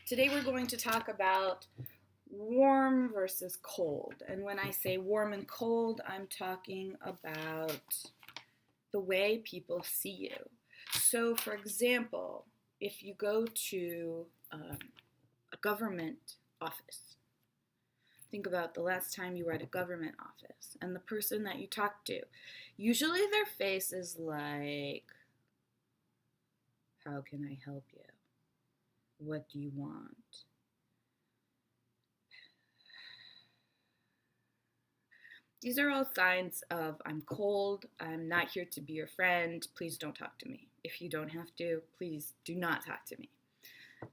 Today we're going to talk about warm versus cold. And when I say warm and cold, I'm talking about the way people see you. So, for example, if you go to a government office, think about the last time you were at a government office and the person that you talked to. Usually their face is like, how can I help you? What do you want? These are all signs of I'm cold, I'm not here to be your friend, please don't talk to me. If you don't have to, please do not talk to me.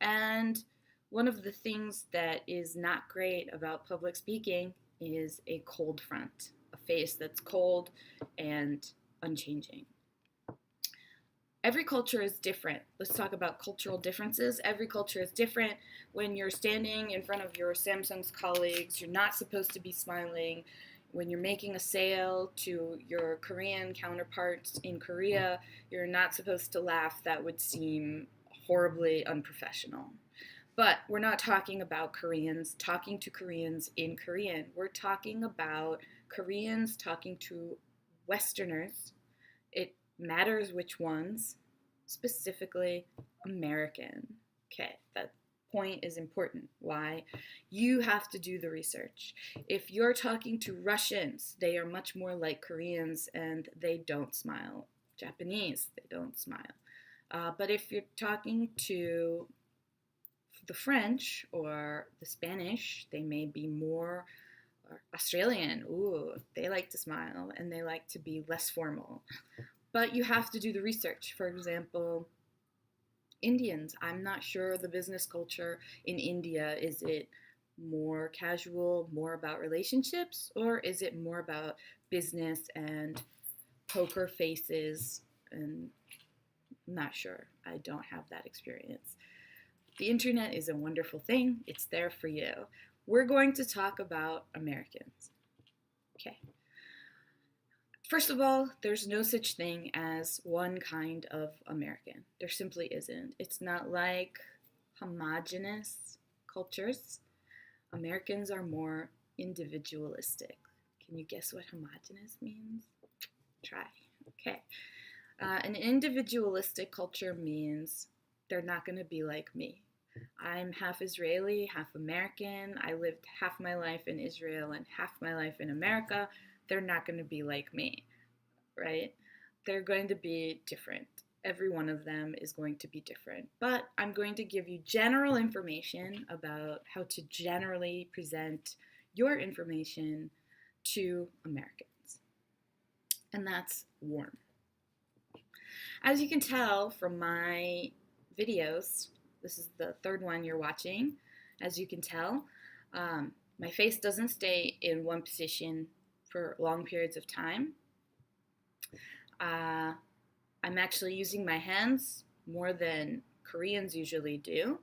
And one of the things that is not great about public speaking is a cold front, a face that's cold and unchanging. Every culture is different. Let's talk about cultural differences. Every culture is different. When you're standing in front of your Samsung's colleagues, you're not supposed to be smiling. When you're making a sale to your Korean counterparts in Korea, you're not supposed to laugh. That would seem horribly unprofessional. But we're not talking about Koreans talking to Koreans in Korean. We're talking about Koreans talking to Westerners. It matters which ones, specifically American. Okay, that point is important. Why? You have to do the research. If you're talking to Russians, they are much more like Koreans and they don't smile. Japanese, they don't smile. But if you're talking to the French or the Spanish, they may be more Australian. Ooh, they like to smile and they like to be less formal. But you have to do the research. For example, Indians. I'm not sure the business culture in India, is it more casual, more about relationships, or is it more about business and poker faces? And I'm not sure. I don't have that experience. The internet is a wonderful thing. It's there for you. We're going to talk about Americans. Okay. First of all, there's no such thing as one kind of American. There simply isn't. It's not like homogenous cultures. Americans are more individualistic. Can you guess what homogenous means? Try. Okay. An individualistic culture means they're not going to be like me. I'm half Israeli, half American. I lived half my life in Israel and half my life in America. They're not going to be like me, right? They're going to be different. Every one of them is going to be different. But I'm going to give you general information about how to generally present your information to Americans. And that's warm. As you can tell from my videos, this is the third one you're watching. As you can tell, my face doesn't stay in one position for long periods of time. I'm actually using my hands more than Koreans usually do.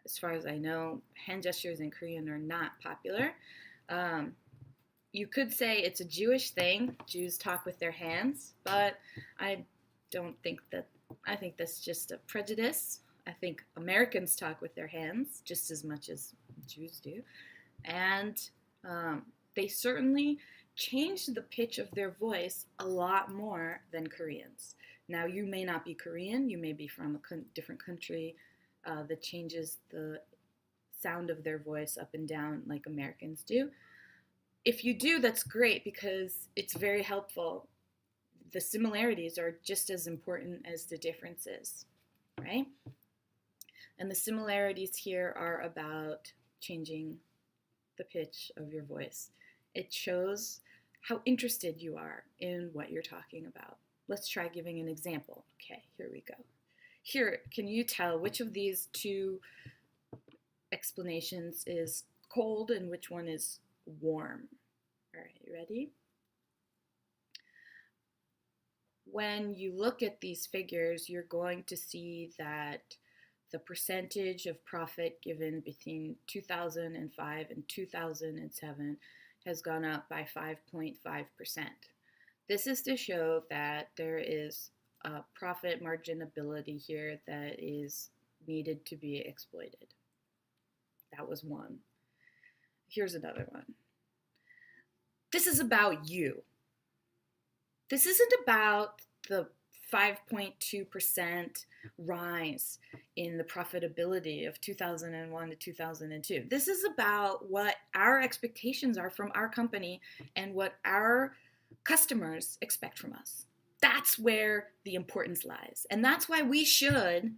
As far as I know, hand gestures in Korean are not popular. You could say it's a Jewish thing. Jews talk with their hands, but I don't think that. I think that's just a prejudice. I think Americans talk with their hands just as much as Jews do. And they certainly change the pitch of their voice a lot more than Koreans. Now, you may not be Korean, you may be from a different country that changes the sound of their voice up and down like Americans do. If you do, that's great because it's very helpful. The similarities are just as important as the differences, right? And the similarities here are about changing the pitch of your voice. It shows how interested you are in what you're talking about. Let's try giving an example. Okay, here we go. Here, can you tell which of these two explanations is cold and which one is warm? All right, you ready? When you look at these figures, you're going to see that the percentage of profit given between 2005 and 2007 has gone up by 5.5%. This is to show that there is a profit margin ability here that is needed to be exploited. That was one. Here's another one. This is about you. This isn't about the 5.2% rise in the profitability of 2001 to 2002. This is about what our expectations are from our company and what our customers expect from us. That's where the importance lies. And that's why we should.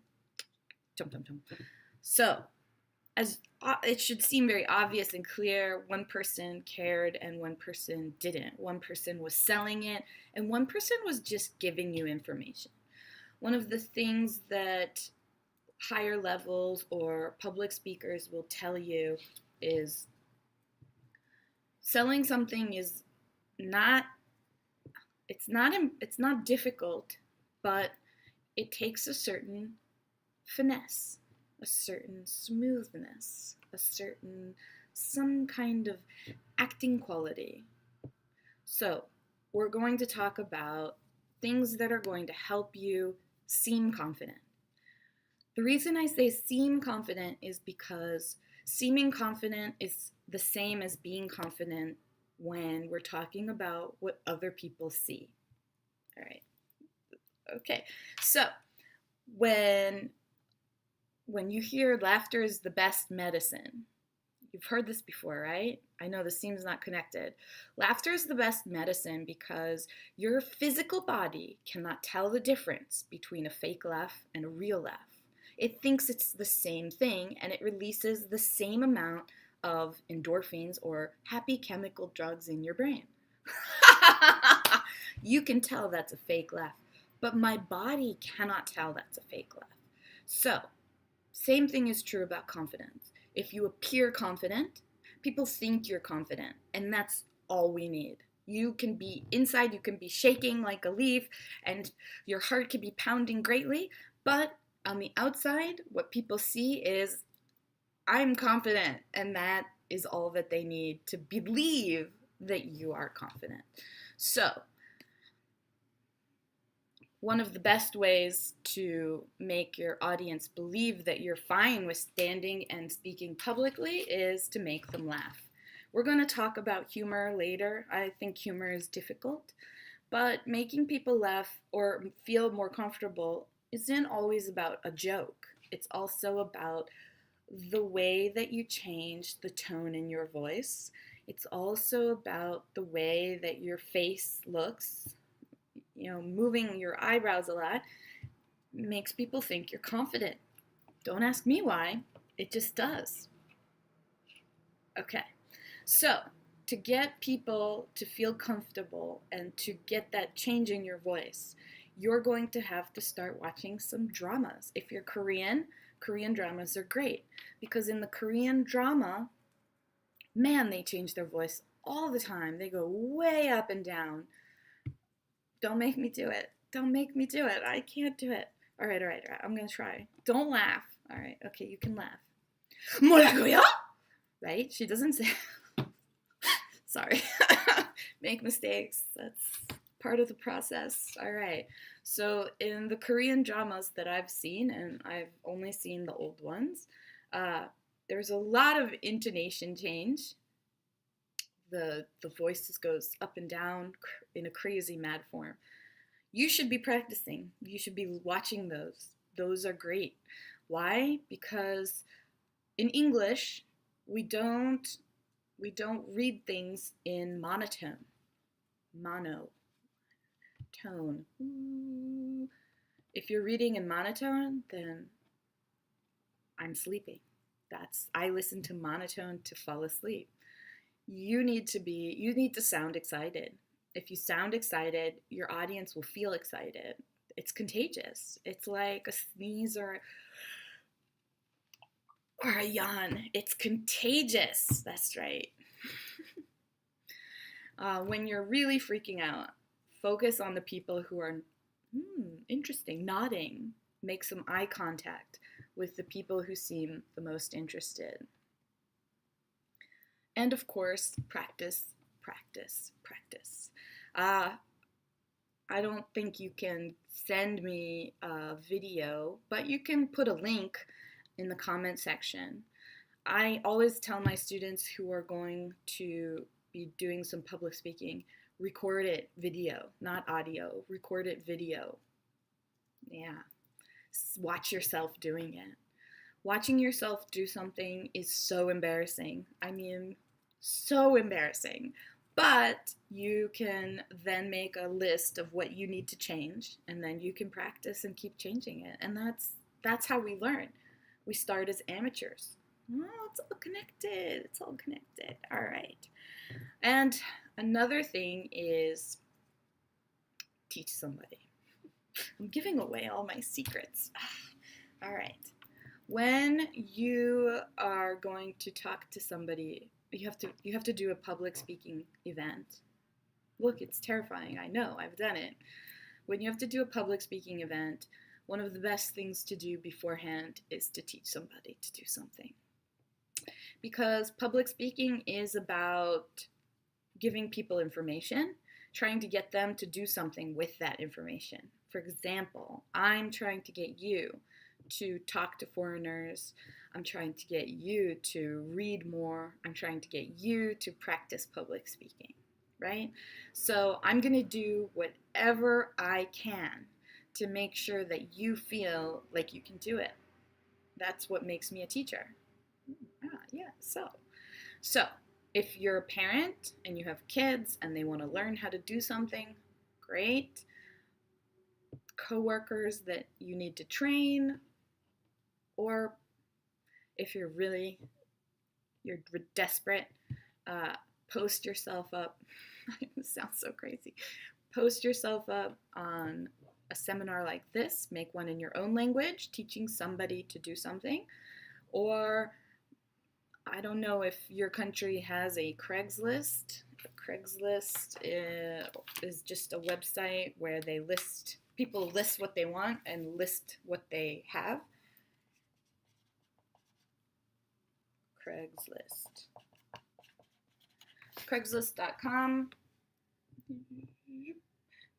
So, as it should seem very obvious and clear, one person cared and one person didn't. One person was selling it and one person was just giving you information. One of the things that higher levels or public speakers will tell you is selling something is not difficult, but it takes a certain finesse, a certain smoothness, some kind of acting quality. So we're going to talk about things that are going to help you seem confident. The reason I say seem confident is because seeming confident is the same as being confident when we're talking about what other people see. All right. Okay. So when you hear laughter is the best medicine, you've heard this before, right? I know this seems not connected. Laughter is the best medicine because your physical body cannot tell the difference between a fake laugh and a real laugh. It thinks it's the same thing and it releases the same amount of endorphins or happy chemical drugs in your brain. You can tell that's a fake laugh, but my body cannot tell that's a fake laugh. So, same thing is true about confidence. If you appear confident, people think you're confident, and that's all we need. You can be inside, you can be shaking like a leaf, and your heart can be pounding greatly, but on the outside, what people see is, I'm confident, and that is all that they need to believe that you are confident. So, one of the best ways to make your audience believe that you're fine with standing and speaking publicly is to make them laugh. We're going to talk about humor later. I think humor is difficult, but making people laugh or feel more comfortable isn't always about a joke. It's also about the way that you change the tone in your voice. It's also about the way that your face looks. Moving your eyebrows a lot makes people think you're confident. Don't ask me why, it just does. Okay, so to get people to feel comfortable and to get that change in your voice, you're going to have to start watching some dramas. If you're Korean dramas are great because in the Korean drama, man, they change their voice all the time. They go way up and down. Don't make me do it. Don't make me do it. I can't do it. All right. I'm going to try. Don't laugh. All right. Okay, you can laugh. 뭐라고요? Right? She doesn't say. Sorry. Make mistakes. That's part of the process. All right. So in the Korean dramas that I've seen, and I've only seen the old ones, there's a lot of intonation change. The voice goes up and down in a crazy mad form. You should be practicing. You should be watching those. Those are great. Why? Because in English, we don't read things in monotone. Tone. If you're reading in monotone, then I'm sleeping. I listen to monotone to fall asleep. You need to sound excited. If you sound excited, your audience will feel excited. It's contagious. It's like a sneeze or a yawn. It's contagious. That's right. When you're really freaking out, focus on the people who are interesting, nodding. Make some eye contact with the people who seem the most interested. And of course, practice. I don't think you can send me a video, but you can put a link in the comment section. I always tell my students who are going to be doing some public speaking, record it video, not audio, record it video. Yeah. Watch yourself doing it. Watching yourself do something is so embarrassing. I mean, so embarrassing. But you can then make a list of what you need to change, and then you can practice and keep changing it. And that's how we learn. We start as amateurs. Oh, it's all connected. It's all connected. All right. And another thing is teach somebody. I'm giving away all my secrets. All right. When you are going to talk to somebody, you have to do a public speaking event. Look, it's terrifying. I know. I've done it. When you have to do a public speaking event, one of the best things to do beforehand is to teach somebody to do something. Because public speaking is about giving people information, trying to get them to do something with that information. For example, I'm trying to get you to talk to foreigners. I'm trying to get you to read more. I'm trying to get you to practice public speaking, right? So I'm going to do whatever I can to make sure that you feel like you can do it. That's what makes me a teacher. Yeah, so if you're a parent and you have kids and they want to learn how to do something, great. Coworkers that you need to train, or if you're desperate, post yourself up. This sounds so crazy. Post yourself up on a seminar like this. Make one in your own language, teaching somebody to do something. Or I don't know if your country has a Craigslist. Craigslist is just a website where people list what they want and list what they have. Craigslist.com.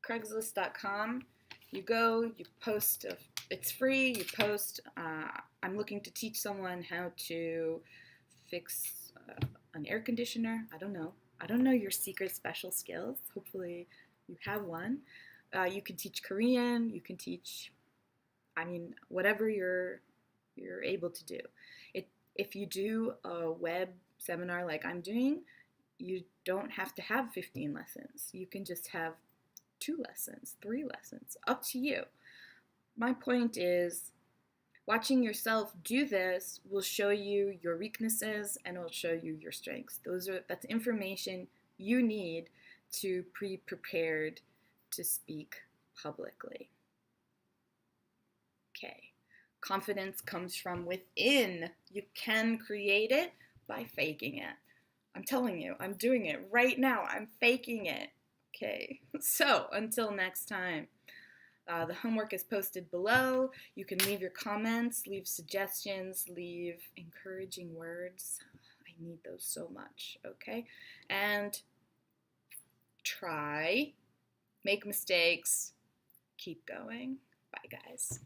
Craigslist.com. You go, you post, it's free, you post, I'm looking to teach someone how to fix an air conditioner. I don't know your secret special skills. Hopefully you have one. You can teach Korean, you can teach, whatever you're able to do. If you do a web seminar like I'm doing, you don't have to have 15 lessons. You can just have 2 lessons, 3 lessons, up to you. My point is, watching yourself do this will show you your weaknesses and it'll show you your strengths. That's information you need to be prepared to speak publicly. Okay. Confidence comes from within. You can create it by faking it. I'm telling you, I'm doing it right now. I'm faking it. Okay, so until next time, the homework is posted below. You can leave your comments, leave suggestions, leave encouraging words. I need those so much, okay? And try, make mistakes, keep going. Bye, guys.